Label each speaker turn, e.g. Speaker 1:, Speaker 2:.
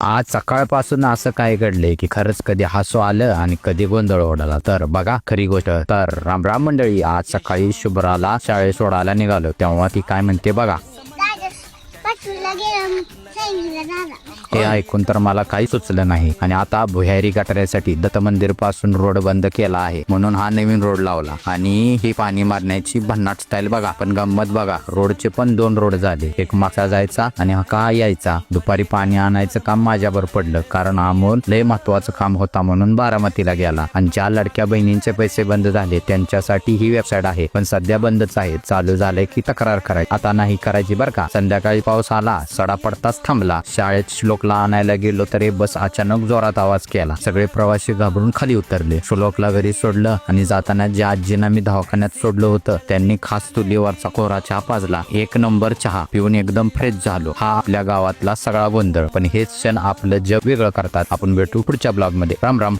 Speaker 1: आज सकाळपासून असं काय घडलंय की खरंच कधी हसू आलं आणि कधी गोंधळ उडाला. तर बघा खरी गोष्ट. तर राम राम मंडळी, आज सकाळी शुभ्राला शाळेत सोडायला निघालो तेव्हा ती काय म्हणते बघा. हे ऐकून तर मला काही सुचलं नाही. आणि आता भुयारी गटाऱ्यासाठी दत्त मंदिर पासून रोड बंद केला आहे म्हणून हा नवीन रोड लावला. आणि ही पाणी मारण्याची भन्नाट स्टाईल बघा. पण गंमत बघा, रोडचे पण 2 रोड झाले. एक मागचा जायचा आणि हा का यायचा. दुपारी पाणी आणायचं काम माझ्यावर पडलं कारण अमोल लय महत्वाचं काम होता म्हणून बारामतीला गेला. आणि ज्या लडक्या बहिणींचे पैसे बंद झाले त्यांच्यासाठी ही वेबसाईट आहे, पण सध्या बंदच आहे. चालू झालंय की तक्रार करायची. आता नाही करायची बरं का. संध्याकाळी पाऊस आला, सडा पडताच थांबला. शाळेत श्लोकला आणायला गेलो तर बस अचानक जोरात आवाज केला. सगळे प्रवासी घाबरून खाली उतरले. श्लोकला घरी सोडलं आणि जाताना ज्या आजींना मी दवाखान्यात सोडलं होतं त्यांनी खास चुलीवरचा कोरा चहा पाजला. 1 नंबर चहा पिऊन एकदम फ्रेश झालो. हा आपल्या गावातला सगळा गोंधळ, पण हेच क्षण आपलं जग वेगळं करतात. आपण भेटू पुढच्या ब्लॉग मध्ये. राम राम.